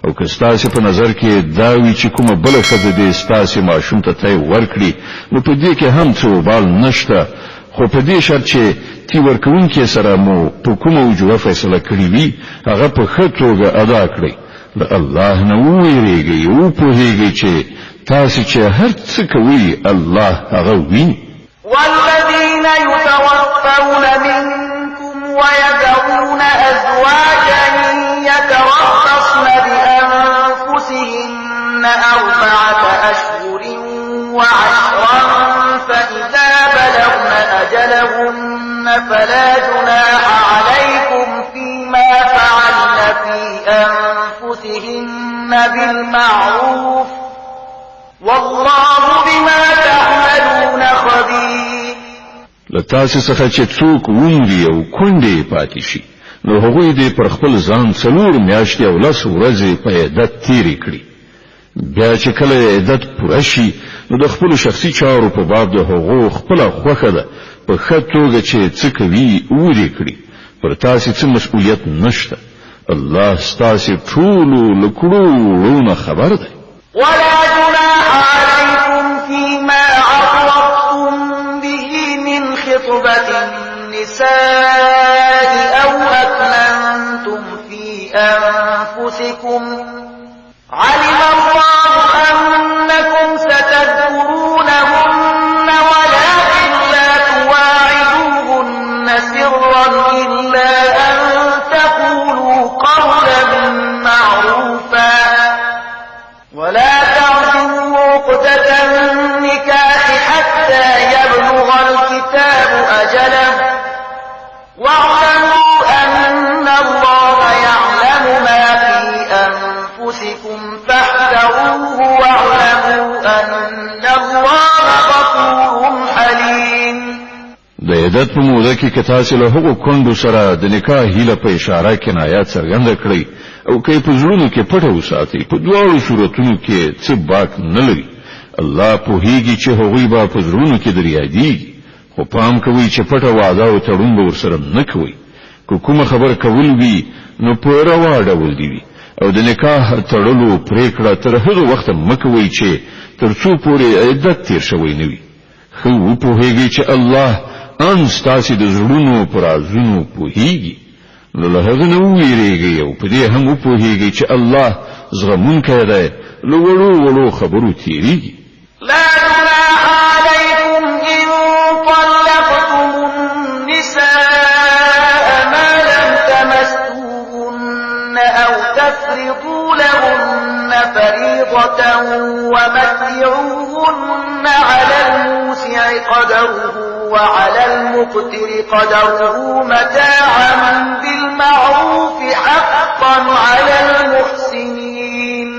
او که ستاسو په نظر کې دا وی چې کومه بل ښځه دې ستاسو ماشوم ته تی ورکړي نو په دې کې هم څه وبال نشته خو په دې شرط چې تی ورکوونکې سره مو په کومه وجوه فیصله کړې وي هغه په ښه توګه ادا کړئ د الله نه وویریږئ او پوهیږئ چې تاسو چې هر څه کوي الله هغه ویني. والذين يتوفون منكم ويذرون أزواجا يتربصن بأنفسهن 4 أشهر وعشرا فإذا بلغن أجلهن فلا جناح عليكم فيما فعلن في أنفسهن بالمعروف والله بما تعملون خبير. لتاسو څخه چې څوک ومري او کونډې پاتې شي نو هغوی دې پر خپل ځان 4 میاشتې او 10 ورځې په عدت تیرې کړي. بیا چې کله عدت پوره شي نو د خپل شخصي چارو په باب د هغو خپل خوخه ده په ښه توګه چې څه کوي وری کړي. پر تاسو څه مسؤلیت نشته. الله ستاسو ټول لکړو خبر ده. ولا جناح عليكم فيما عرضتم به من خطبة النساء أو أكننتم في أنفسكم علم الله أنكم ستذكرونهن ولكن لا تواعدوهن سرا إلا أن تقولوا قولا معروفا ولا تعزموا عقدة النكاح حتى يبلغ الكتاب أجله واعلموا أن الله يعلم ما في أنفسكم فاحذروه واعلموا أن الله غفور حليم. د عدت په موده کې کتاسو له هغو کندو سره د نکاح هیله په اشاره کنایات څرګنده کړی او کې په زړونو کې پټه وساتي. په دواړو صورتونو کې څه باک نه لري. الله په هیږي چې هغوی به په زړونو کې دریاديږي خو پام کوي چې پټه وعده او تړون به ورسره نه کوي. کومه خبر کول وی نو په روا ډول دی او د نکاح تړلو پریکړه تر هغه وخت مکوي چې ترڅو پورې عدت تیر شوی نه وي. خو په هیږي چې الله ان ستاسو د زړونو پر ازونو په هیږي نو له هغه نه ویریږي او په دې هم په هیږي چې الله زغمونکی دی له وړو خبرو تیریږي. لا جناح عليكم إن طلقتم النساء ما لم تمسوهن أو تفرضوا لهن فريضة ومتعوهن على الموسع قدره وعلى المقتر قدره متاعا بالمعروف حقا على المحسنين.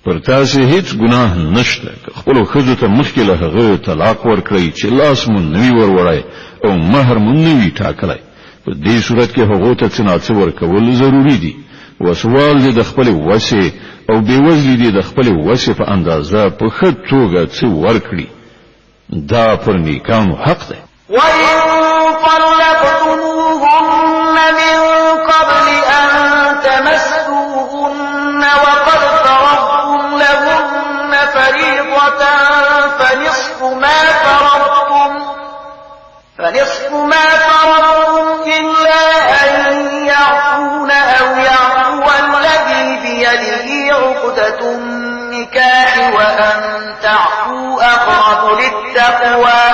پر تاسو هیڅ ګناه نشته خپل خزو ته مخکې له هغه طلاق ورکړئ چې لاس مون نوی وروړی او مہر مون نوی ټاکلی. په دې صورت کې هغه ته څه ورکول ضروری دي. وسوال دې د خپل وسه او بیوزلی دې د خپل وسه په اندازه په ښه توګه څه ورکړي. دا پر نیکانو حق دی. وإن طلقتموهن من قبل أن تمسوهن وقد فرضتم لهن فريضة فنصف ما فرضتم إلا أن يعفون أو يعفو الذي بيده عقدة النكاح وأن تعفوا أقرب للتقوى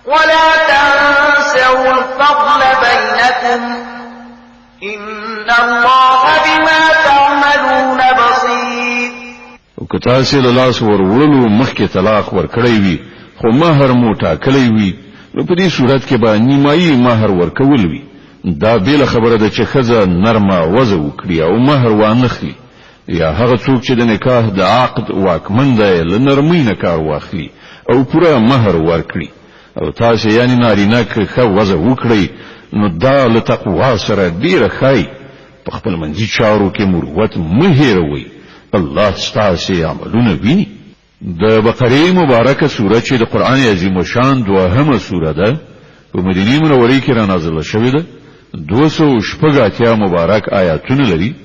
ولا تنسوا الفضل بينكم إن الله بما تعملون بصير. وکتاسو له لاس ورولو مخکې طلاق ورکړی وي خو مہر مو ټاکلی وي نو په دې صورت کې به نیمایي مہر ورکول وي. دا بیل خبره ده چې خزه نرمه وضع وکړي او مہر وانخلي یا هغه څوک چې د نکاح د عقد واکمن دی له نرمۍ نه کار واخلي او پوره مہر ورکړي. او تاسو یعنی نارینه که ښه وضع وکړئ نو دا له تقوا سره ډیره ښایي. په خپل منځي چارو کې مروت مه هېروئ. الله ستاسو عملونه ویني. د بقره مبارکه سوره چې د قران عظیم شان دوهمه سوره ده په مدینه منوره کې را نازله شوې ده. 280 مبارک آیاتونه لري.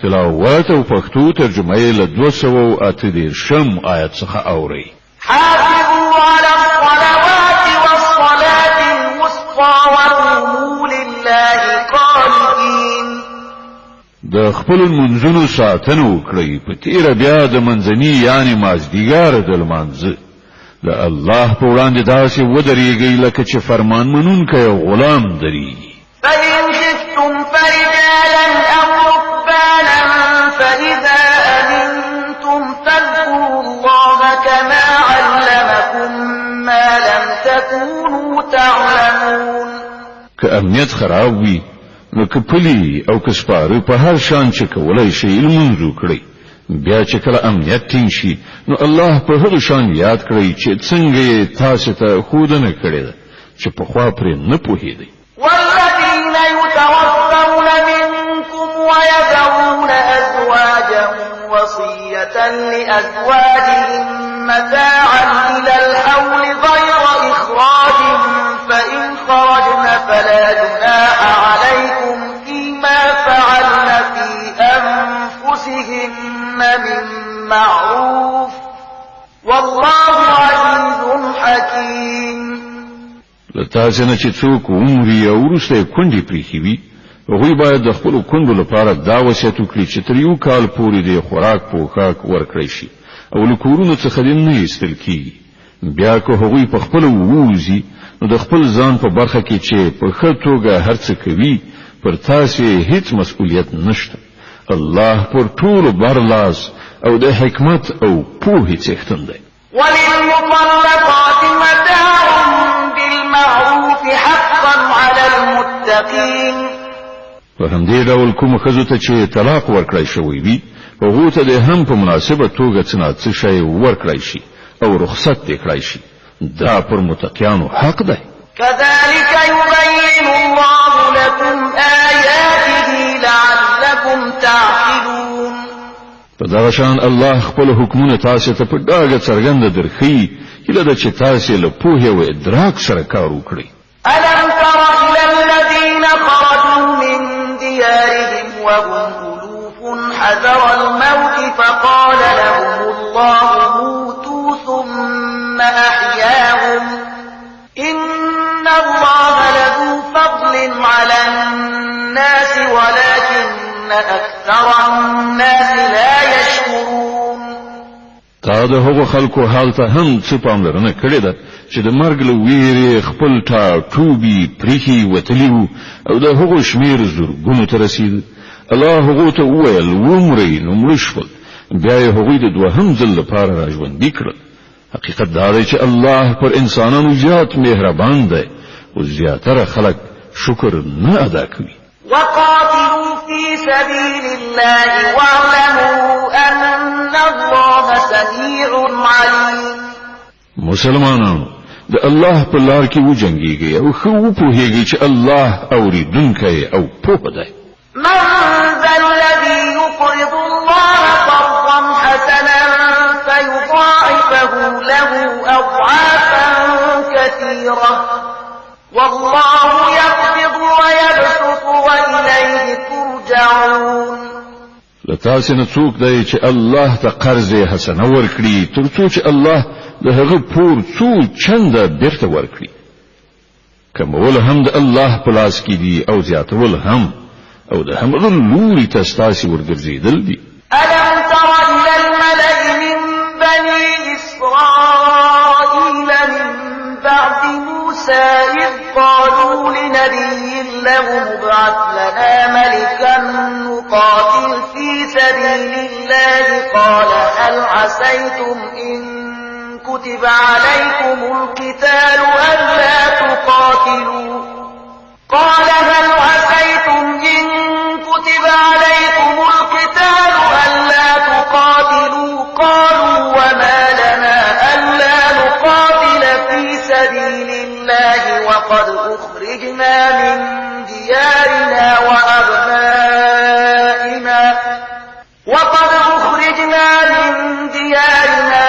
تلاوت او پښتو ترجمه یې له 238 آیت څخه اوري. حافظوا على الصلوات والصلاة الوسطى وقوموا لله قانتين. د خپل منځونو ساتنه وکړئ په تیر بیا د منځني یعنی مازدیګر د لمانځه د الله په وړاندې داسې ودرېږئ لکه چې فرمان منونکی غلام درېږي. فإن خفتم فرجالا أو ركبانا فإذا أمنتم فاذكروا الله كما علمكم ما لم تكونوا تعلمون. که امنیت خراب وي نو که پلی او که سپاره په هر شان چې کولای شي لمونځ وکړئ. بیا چې کله امنیت ټینګ شي نو الله په هغه شان یاد کړئ چې څنګه یې تاسو ته ښودنه کړې ده چې پخوا پرې نه پوهېدئ. والذين يتوفون منكم ويذرون أزواجا وصية لأزواجهم متاعا إلى الحول غير إخراج فإن خرجن فلا جناح عليكم فيما فعلن في أنفسهن من معروف والله عزيز حكيم. لتاسو نه چې څوک عمري او وروسته کونډې پریښي وي هغوی باید د خپلو کونډو لپاره دا وصیت وکړي چې تر 1 کال پورې د خوراک پوښاک ورکړی شي او له کورونو څخه دې نه ایستل کیږي. بیا که هغوی په خپله ووځي نو د خپل ځان په برخه کې چې په ښه توګه هر څه کوي پر تاسو هیڅ مسؤلیت نشته. الله پر ټولو برلاس او د حکمت او پوهې څښتن دی. وللمطلقات متاع بالمعروف حقا على المتقين. په همدې ډول کوم ښځو ته چې طلاق ورکړی شوی وي هغو ته د هم په مناسبه توګه څه نه څه شی ورکړی شي او رخصت دې کړی شي. دا پر متقیانو حق دی. كذلك يبين الله لكم آياته لعلكم تعقلون. په دغه شان الله خپل حکمونه تاسو ته په ډاګه څرګنده درخي هیله ده چې تاسو له پوهې او ادراک سره کار وکړئ. ألم تر إلى الذين خرجوا من ديارهم وهم ألوف حذر الموت فقال لهم الله موتوا ثم أحياهم إن الله لذو فضل على الناس ولكن أكثر الناس لا يشكرون. تا د هغو خلکو حال ته هم څه پاملرنه کړې ده چې د مرګ له ویرې خپل ټاټوبي پریښي وتلي وو او د هغو شمېر زرګونو ته رسېد. الله هغو ته وویل ومرئ نو مړه شول. بیا یې هغوی د دوهم ځل لپاره راژوندي کړل. حقیقت دا دی چې الله پر انسانانو زیات مهربان دی او زیاتره خلک شکر نه ادا کوي. وقاتلوا في سبيل الله واعلموا أن الله سميع عليم. مسلمانانو د الله په لار کې وجنګيږي او خو وپوهیږي چې الله اوریدونکی او پوه دی. من ذا الذي يقرض الله قرضا حسنا فيضاعفه له أضعافا كثيرة والله يقبض ويبسط وإليه ترجعون. لتاسو نه څوک دی چې الله ته قرض حسنه ورکړي تر څو چې الله د هغه پور څو چنده بیرته ورکړي. کمول هم د الله په لاس کې دي او زیاتول هم او د همغه لوري ته ستاسو ورګرځېدل دي. ألم تر إلى الملأ من بني إسرائيل من بعد موسى إذ قالوا لنبي له ابعث لنا ملكا نقاتل في سبيل الله قال هل عسيتم إن كتب عليكم القتال ألا تقاتلوا قال هل عسيتم إن كتب عليكم القتال ألا تقاتلوا قالوا وما لنا ألا نقاتل في سبيل الله وقد أخرجنا من ديارنا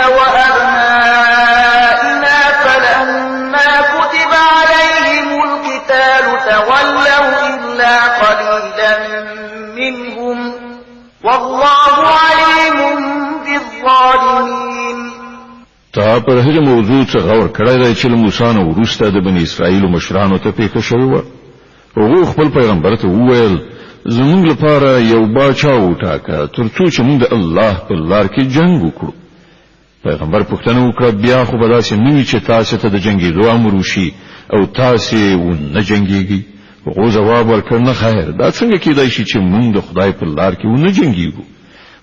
وأبنائنا فلما كتب عليهم القتال تولوا إلا قليلا منهم ما پر هغه موضوع څخه غور کړی دی چې موسی نو وروسته د بنی اسرائیل مشرانو ته پیښه شوې و. هغه خپل پیغمبر ته وویل زمونږ لپاره یو باچا وټاکه ترڅو چې موږ د الله په لار کې جنگ وکړو. پیغمبر پوښتنه وکړه بیا خو به داسې نه وي چې تاسو ته د جنګېدو امر وشي او تاسو ونه جنګېږئ. هغه جواب ورکړ نه خیر، دا څنګه کېدای شي چې موږ د خدای په لار کې ونه جنګېږو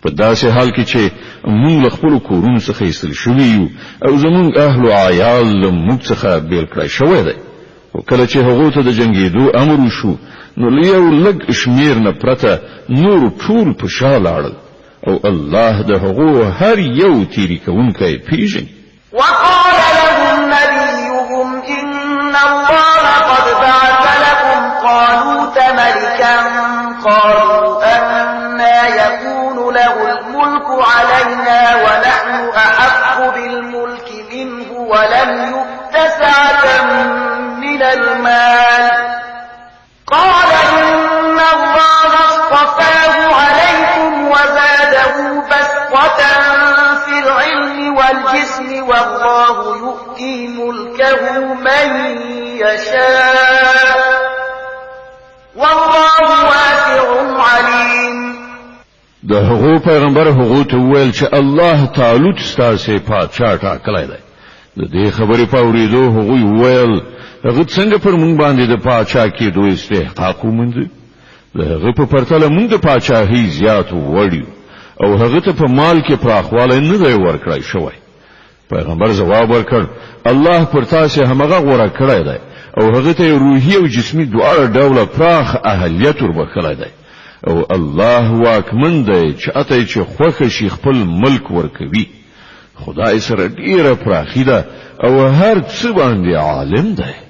په داسې حال کې چې موږ له خپل کورونو څخه ایستل شوي یو او زموږ اهل او عیال له موږ څخه بیل کړای شوی دی. او کله چې هغه ته د جنګېدو امر وشو نو یو لږ شمیر نه پرته نور ټول په شا لاړل او الله د هغه هر یو تیری کوونکی پیژني. وقال لهم نبيهم إن الله قد بعث لكم طالوت ملكا قالوا أنى يكون له الملك علينا ونحن أحق بالملك منه ولم يؤت سعة من المال قال إن الله اصطفاه عليكم وزاده بسطة في العلم والجسم والله يؤتي ملكه من يشاء والله واسع عليم. د هغه پیغمبر هغه ته ویل چې الله تعالی ستاسو پادشاه ټاکلی دی. د دې خبرې په اورېدو هغه ویل هغه څنګه پر مونږ باندې د پادشاه کېدو استحقاق وموند؟ د هغه په پرتله مونږ د پادشاهۍ زیات وړیو او هغه ته په مال کې پراخوالی نه دی ورکړای شوی. پیغمبر جواب ورکړ الله پر تاسو همغه غوړه کړی دی او هغه ته روحي او جسمي دواړه ډوله پراخ اهلیت وربخلی دی او الله واکمن دی چې اته چې خوښ شي خپل ملک ورکوي. خدای سره ډیره پراخی ده او هر څه باندې عالم دی.